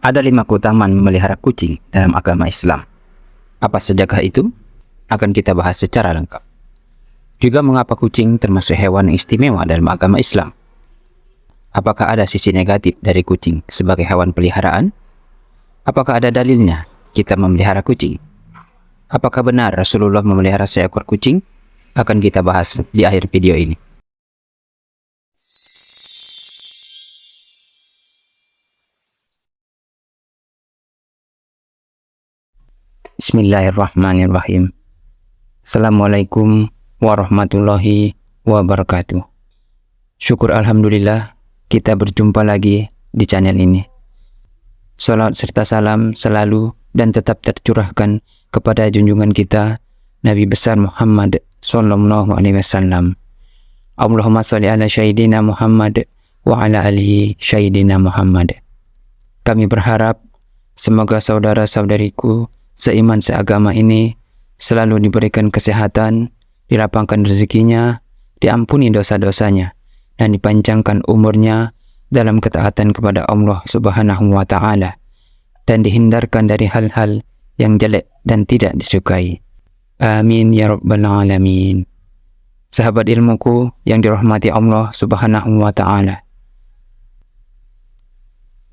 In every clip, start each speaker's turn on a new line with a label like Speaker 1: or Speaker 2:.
Speaker 1: Ada 5 keutamaan memelihara kucing dalam agama Islam. Apa sajakah itu? Akan kita bahas secara lengkap. Juga mengapa kucing termasuk hewan yang istimewa dalam agama Islam? Apakah ada sisi negatif dari kucing sebagai hewan peliharaan? Apakah ada dalilnya kita memelihara kucing? Apakah benar Rasulullah memelihara seekor kucing? Akan kita bahas di akhir video ini. Bismillahirrahmanirrahim. Assalamualaikum warahmatullahi wabarakatuh. Syukur alhamdulillah kita berjumpa lagi di channel ini. Salat serta salam selalu dan tetap tercurahkan kepada junjungan kita Nabi besar Muhammad sallallahu alaihi wasallam. Allahumma sholli ala sayyidina Muhammad wa ala alihi sayyidina Muhammad. Kami berharap semoga saudara-saudariku seiman seagama ini selalu diberikan kesehatan, dilapangkan rezekinya, diampuni dosa-dosanya, dan dipanjangkan umurnya dalam ketaatan kepada Allah Subhanahu wa Ta'ala, dan dihindarkan dari hal-hal yang jelek dan tidak disukai. Amin ya rabbal alamin. Sahabat ilmuku yang dirahmati Allah Subhanahu wa Ta'ala,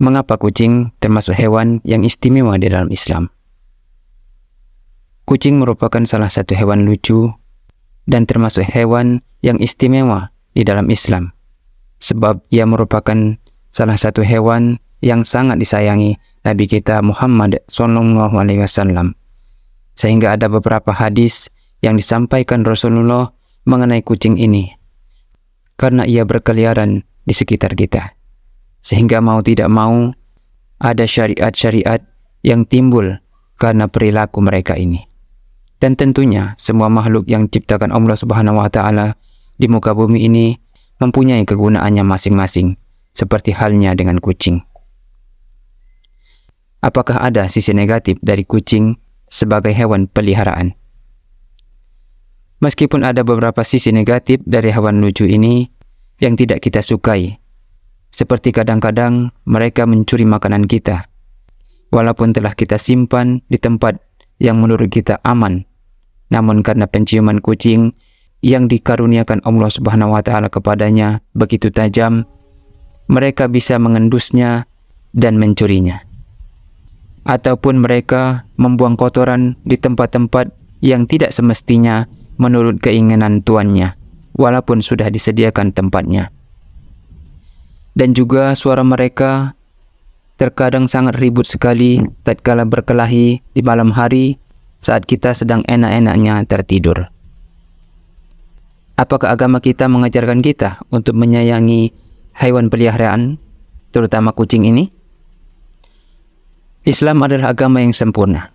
Speaker 1: mengapa kucing termasuk hewan yang istimewa di dalam Islam? Kucing merupakan salah satu hewan lucu dan termasuk hewan yang istimewa di dalam Islam, sebab ia merupakan salah satu hewan yang sangat disayangi Nabi kita Muhammad sallallahu alaihi wasallam. Sehingga ada beberapa hadis yang disampaikan Rasulullah mengenai kucing ini, karena ia berkeliaran di sekitar kita. Sehingga mau tidak mau ada syariat-syariat yang timbul karena perilaku mereka ini. Dan tentunya semua makhluk yang diciptakan Allah Subhanahu wa Ta'ala di muka bumi ini mempunyai kegunaannya masing-masing, seperti halnya dengan kucing. Apakah ada sisi negatif dari kucing sebagai hewan peliharaan? Meskipun ada beberapa sisi negatif dari hewan lucu ini yang tidak kita sukai, seperti kadang-kadang mereka mencuri makanan kita, walaupun telah kita simpan di tempat yang menurut kita aman, namun karena penciuman kucing yang dikaruniakan Allah Subhanahu wa Ta'ala kepadanya begitu tajam, mereka bisa mengendusnya dan mencurinya. Ataupun mereka membuang kotoran di tempat-tempat yang tidak semestinya menurut keinginan tuannya, walaupun sudah disediakan tempatnya. Dan juga suara mereka terkadang sangat ribut sekali tatkala berkelahi di malam hari saat kita sedang enak-enaknya tertidur. Apakah agama kita mengajarkan kita untuk menyayangi hewan peliharaan, terutama kucing ini? Islam adalah agama yang sempurna,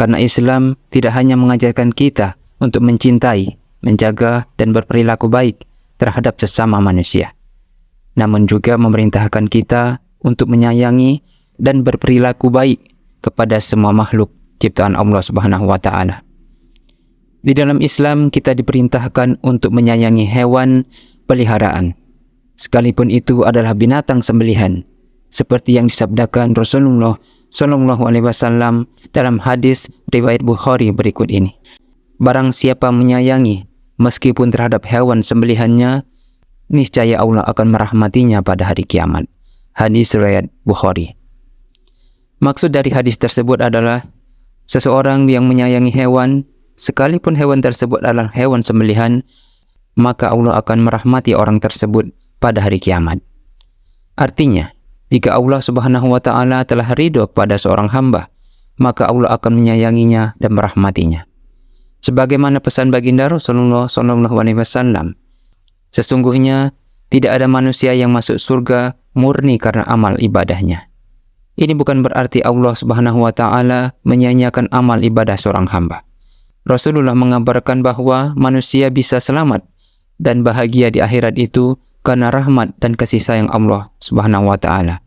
Speaker 1: karena Islam tidak hanya mengajarkan kita untuk mencintai, menjaga, dan berperilaku baik terhadap sesama manusia, namun juga memerintahkan kita untuk menyayangi dan berperilaku baik kepada semua makhluk ciptaan Allah Subhanahu wa Ta'ala. Di dalam Islam kita diperintahkan untuk menyayangi hewan peliharaan, sekalipun itu adalah binatang sembelihan, seperti yang disabdakan Rasulullah sallallahu alaihi wasallam dalam hadis riwayat Bukhari berikut ini. Barang siapa menyayangi meskipun terhadap hewan sembelihannya, niscaya Allah akan merahmatinya pada hari kiamat. Hadis riwayat Bukhari. Maksud dari hadis tersebut adalah seseorang yang menyayangi hewan, sekalipun hewan tersebut adalah hewan sembelihan, maka Allah akan merahmati orang tersebut pada hari kiamat. Artinya, jika Allah Subhanahu wa Ta'ala telah ridho kepada seorang hamba, maka Allah akan menyayanginya dan merahmatinya. Sebagaimana pesan baginda Rasulullah sallallahu alaihi wasallam, sesungguhnya tidak ada manusia yang masuk surga murni karena amal ibadahnya. Ini bukan berarti Allah Subhanahu wa Ta'ala menyia-nyiakan amal ibadah seorang hamba. Rasulullah mengabarkan bahwa manusia bisa selamat dan bahagia di akhirat itu karena rahmat dan kasih sayang Allah Subhanahu wa Ta'ala.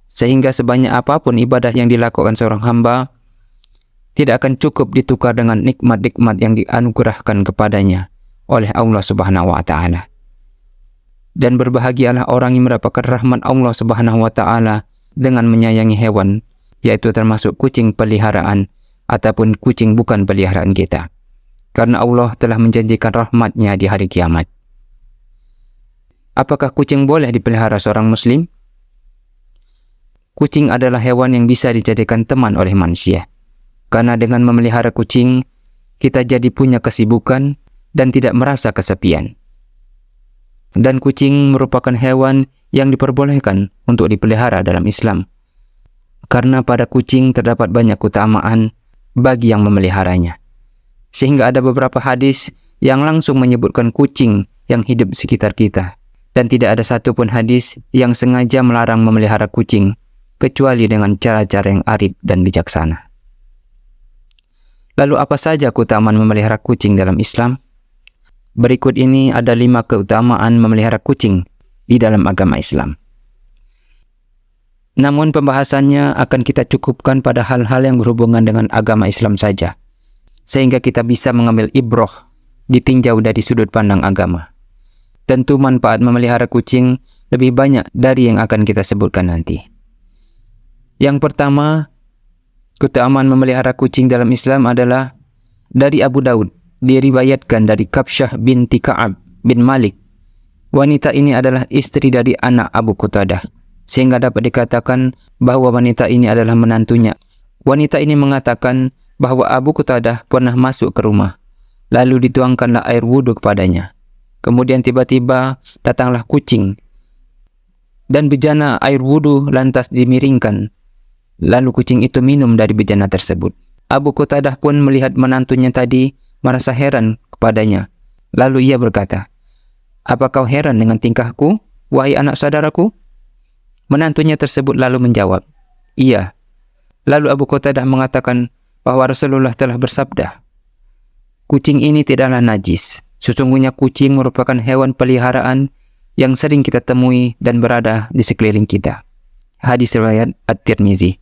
Speaker 1: Sehingga sebanyak apapun ibadah yang dilakukan seorang hamba tidak akan cukup ditukar dengan nikmat-nikmat yang dianugerahkan kepadanya oleh Allah Subhanahu wa Ta'ala. Dan berbahagialah orang yang mendapatkan rahmat Allah Subhanahu wa Ta'ala dengan menyayangi hewan, yaitu termasuk kucing peliharaan ataupun kucing bukan peliharaan kita. Karena Allah telah menjanjikan rahmat-Nya di hari kiamat. Apakah kucing boleh dipelihara seorang muslim? Kucing adalah hewan yang bisa dijadikan teman oleh manusia. Karena dengan memelihara kucing, kita jadi punya kesibukan dan tidak merasa kesepian. Dan kucing merupakan hewan yang diperbolehkan untuk dipelihara dalam Islam. Karena pada kucing terdapat banyak keutamaan bagi yang memeliharanya. Sehingga ada beberapa hadis yang langsung menyebutkan kucing yang hidup di sekitar kita. Dan tidak ada satupun hadis yang sengaja melarang memelihara kucing, kecuali dengan cara-cara yang arif dan bijaksana. Lalu apa saja keutamaan memelihara kucing dalam Islam? Berikut ini ada 5 keutamaan memelihara kucing di dalam agama Islam. Namun pembahasannya akan kita cukupkan pada hal-hal yang berhubungan dengan agama Islam saja, sehingga kita bisa mengambil ibroh ditinjau dari sudut pandang agama. Tentu manfaat memelihara kucing lebih banyak dari yang akan kita sebutkan nanti. Yang pertama, keutamaan memelihara kucing dalam Islam adalah dari Abu Daud, diriwayatkan dari Kabsyah binti Ka'ab bin Malik. Wanita ini adalah istri dari anak Abu Qatadah, sehingga dapat dikatakan bahwa wanita ini adalah menantunya. Wanita ini mengatakan bahwa Abu Qatadah pernah masuk ke rumah, lalu dituangkanlah air wudhu kepadanya. Kemudian tiba-tiba datanglah kucing, dan bejana air wudhu lantas dimiringkan. Lalu kucing itu minum dari bejana tersebut. Abu Qatadah pun melihat menantunya tadi, merasa heran kepadanya. Lalu ia berkata, "Apa kau heran dengan tingkahku, wahai anak saudaraku?" Menantunya tersebut lalu menjawab, "Iya." Lalu Abu Qatadah mengatakan bahwa Rasulullah telah bersabda, "Kucing ini tidaklah najis. Sesungguhnya kucing merupakan hewan peliharaan yang sering kita temui dan berada di sekeliling kita." Hadis riwayat At-Tirmizi.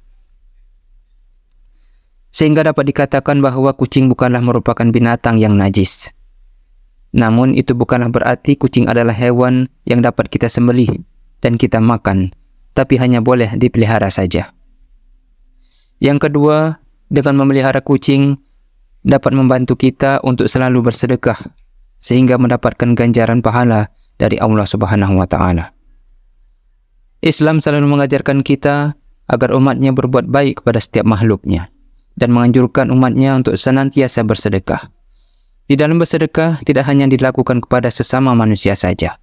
Speaker 1: Sehingga dapat dikatakan bahwa kucing bukanlah merupakan binatang yang najis. Namun itu bukanlah berarti kucing adalah hewan yang dapat kita sembelih dan kita makan, tapi hanya boleh dipelihara saja. Yang kedua, dengan memelihara kucing dapat membantu kita untuk selalu bersedekah, sehingga mendapatkan ganjaran pahala dari Allah Subhanahu wa Ta'ala. Islam selalu mengajarkan kita agar umatnya berbuat baik kepada setiap makhluknya, dan menganjurkan umatnya untuk senantiasa bersedekah. Di dalam bersedekah tidak hanya dilakukan kepada sesama manusia saja,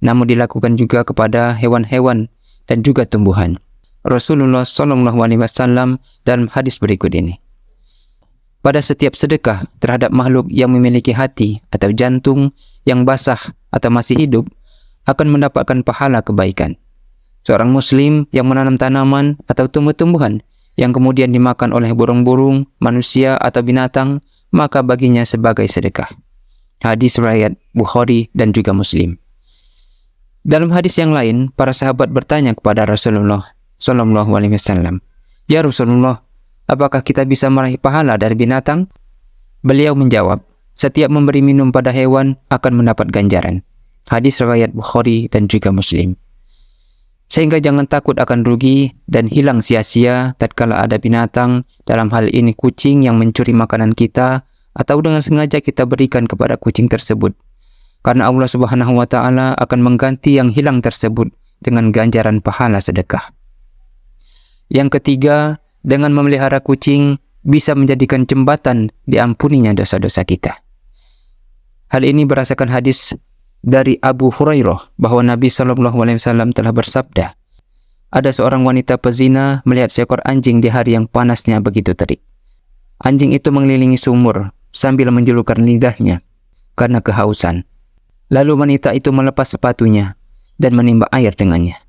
Speaker 1: namun dilakukan juga kepada hewan-hewan dan juga tumbuhan. Rasulullah SAW dalam hadis berikut ini, pada setiap sedekah terhadap makhluk yang memiliki hati atau jantung yang basah atau masih hidup akan mendapatkan pahala kebaikan. Seorang muslim yang menanam tanaman atau tumbuh-tumbuhan yang kemudian dimakan oleh burung-burung, manusia atau binatang, maka baginya sebagai sedekah. Hadis riwayat Bukhari dan juga Muslim. Dalam hadis yang lain, para sahabat bertanya kepada Rasulullah SAW, "Ya Rasulullah, apakah kita bisa meraih pahala dari binatang?" Beliau menjawab, "Setiap memberi minum pada hewan akan mendapat ganjaran." Hadis riwayat Bukhari dan juga Muslim. Sehingga jangan takut akan rugi dan hilang sia-sia tatkala ada binatang, dalam hal ini kucing, yang mencuri makanan kita atau dengan sengaja kita berikan kepada kucing tersebut. Karena Allah Subhanahu wa Ta'ala akan mengganti yang hilang tersebut dengan ganjaran pahala sedekah. Yang ketiga, dengan memelihara kucing bisa menjadikan jembatan diampuninya dosa-dosa kita. Hal ini berdasarkan hadis dari Abu Hurairah bahwa Nabi SAW telah bersabda, ada seorang wanita pezina melihat seekor anjing di hari yang panasnya begitu terik. Anjing itu mengelilingi sumur sambil menjulurkan lidahnya karena kehausan. Lalu wanita itu melepas sepatunya dan menimba air dengannya.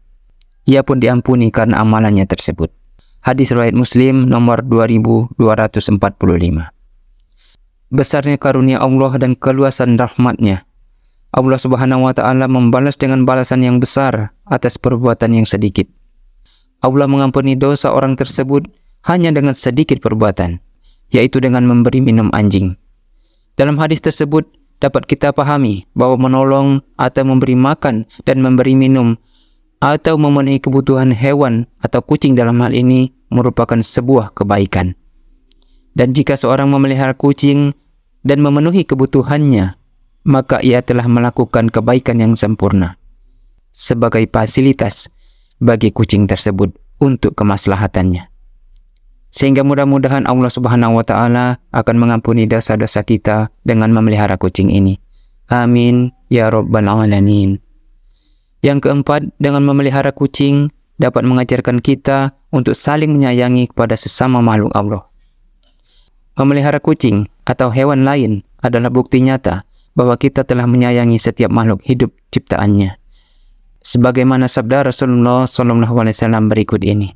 Speaker 1: Ia pun diampuni karena amalannya tersebut. Hadis riwayat Muslim nomor 2245. Besarnya karunia Allah dan keluasan rahmat-Nya, Allah Subhanahu wa Ta'ala membalas dengan balasan yang besar atas perbuatan yang sedikit. Allah mengampuni dosa orang tersebut hanya dengan sedikit perbuatan, yaitu dengan memberi minum anjing. Dalam hadis tersebut dapat kita pahami bahwa menolong atau memberi makan dan memberi minum atau memenuhi kebutuhan hewan atau kucing dalam hal ini merupakan sebuah kebaikan. Dan jika seorang memelihara kucing dan memenuhi kebutuhannya, maka ia telah melakukan kebaikan yang sempurna sebagai fasilitas bagi kucing tersebut untuk kemaslahatannya. Sehingga mudah-mudahan Allah Subhanahu wa taala akan mengampuni dosa-dosa kita dengan memelihara kucing ini. Amin ya rabbal alamin. Yang keempat, dengan memelihara kucing dapat mengajarkan kita untuk saling menyayangi kepada sesama makhluk Allah. Memelihara kucing atau hewan lain adalah bukti nyata bahwa kita telah menyayangi setiap makhluk hidup ciptaannya. Sebagaimana sabda Rasulullah SAW berikut ini.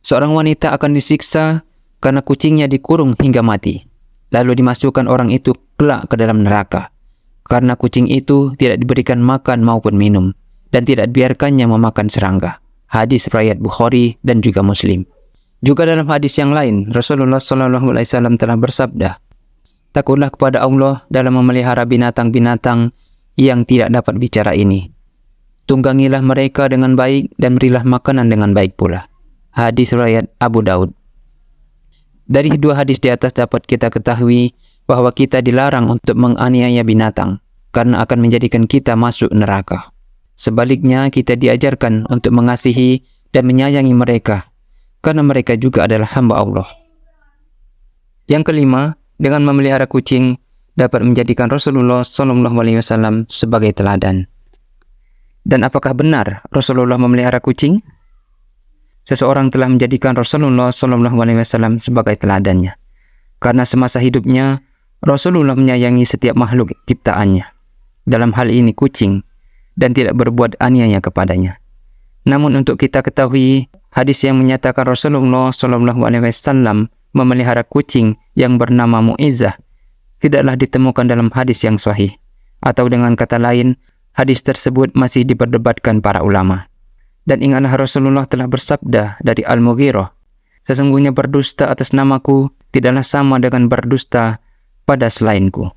Speaker 1: Seorang wanita akan disiksa karena kucingnya dikurung hingga mati. Lalu dimasukkan orang itu kelak ke dalam neraka. Karena kucing itu tidak diberikan makan maupun minum. Dan tidak dibiarkannya memakan serangga. Hadis riwayat Bukhari dan juga Muslim. Juga dalam hadis yang lain, Rasulullah SAW telah bersabda, "Takutlah kepada Allah dalam memelihara binatang-binatang yang tidak dapat bicara ini. Tunggangilah mereka dengan baik dan berilah makanan dengan baik pula." Hadis riwayat Abu Daud. Dari dua hadis di atas dapat kita ketahui bahwa kita dilarang untuk menganiaya binatang karena akan menjadikan kita masuk neraka. Sebaliknya, kita diajarkan untuk mengasihi dan menyayangi mereka karena mereka juga adalah hamba Allah. Yang kelima, dengan memelihara kucing dapat menjadikan Rasulullah SAW sebagai teladan. Dan apakah benar Rasulullah memelihara kucing? Seseorang telah menjadikan Rasulullah SAW sebagai teladannya. Karena semasa hidupnya, Rasulullah menyayangi setiap makhluk ciptaannya. Dalam hal ini kucing, dan tidak berbuat aniaya kepadanya. Namun untuk kita ketahui, hadis yang menyatakan Rasulullah SAW memelihara kucing yang bernama Mu'izzah tidaklah ditemukan dalam hadis yang sahih. Atau dengan kata lain, hadis tersebut masih diperdebatkan para ulama. Dan ingatlah Rasulullah telah bersabda dari Al-Mughirah, "Sesungguhnya berdusta atas namaku tidaklah sama dengan berdusta pada selainku.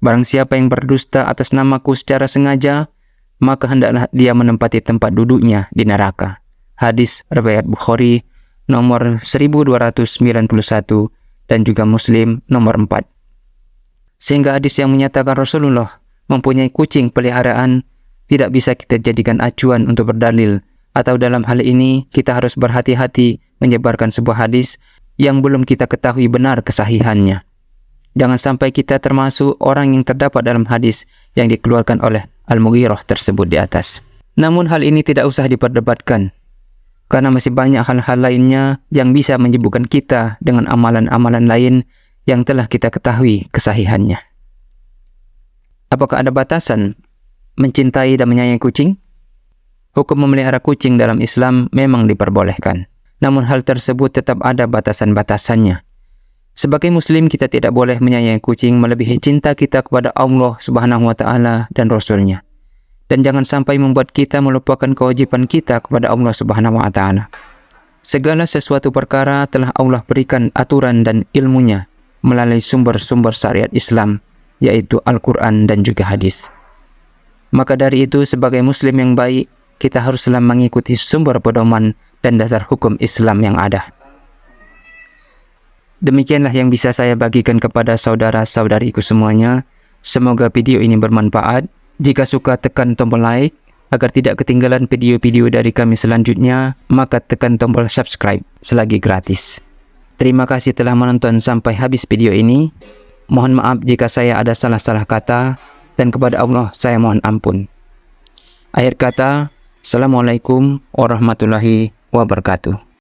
Speaker 1: Barang siapa yang berdusta atas namaku secara sengaja, maka hendaklah dia menempati tempat duduknya di neraka." Hadis riwayat Bukhari nomor 1291 dan juga Muslim nomor 4. Sehingga hadis yang menyatakan Rasulullah mempunyai kucing peliharaan tidak bisa kita jadikan acuan untuk berdalil, atau dalam hal ini kita harus berhati-hati menyebarkan sebuah hadis yang belum kita ketahui benar kesahihannya. Jangan sampai kita termasuk orang yang terdapat dalam hadis yang dikeluarkan oleh Al-Mughirah tersebut di atas. Namun hal ini tidak usah diperdebatkan, karena masih banyak hal-hal lainnya yang bisa menyibukkan kita dengan amalan-amalan lain yang telah kita ketahui kesahihannya. Apakah ada batasan mencintai dan menyayangi kucing? Hukum memelihara kucing dalam Islam memang diperbolehkan. Namun hal tersebut tetap ada batasan-batasannya. Sebagai muslim, kita tidak boleh menyayangi kucing melebihi cinta kita kepada Allah Subhanahu wa taala dan Rasul-Nya. Dan jangan sampai membuat kita melupakan kewajiban kita kepada Allah Subhanahu wa taala. Segala sesuatu perkara telah Allah berikan aturan dan ilmunya melalui sumber-sumber syariat Islam, yaitu Al-Quran dan juga hadis. Maka dari itu, sebagai muslim yang baik, kita haruslah mengikuti sumber pedoman dan dasar hukum Islam yang ada. Demikianlah yang bisa saya bagikan kepada saudara-saudariku semuanya. Semoga video ini bermanfaat. Jika suka, tekan tombol like. Agar tidak ketinggalan video-video dari kami selanjutnya, maka tekan tombol subscribe selagi gratis. Terima kasih telah menonton sampai habis video ini. Mohon maaf jika saya ada salah-salah kata, dan kepada Allah saya mohon ampun. Akhir kata, Assalamualaikum warahmatullahi wabarakatuh.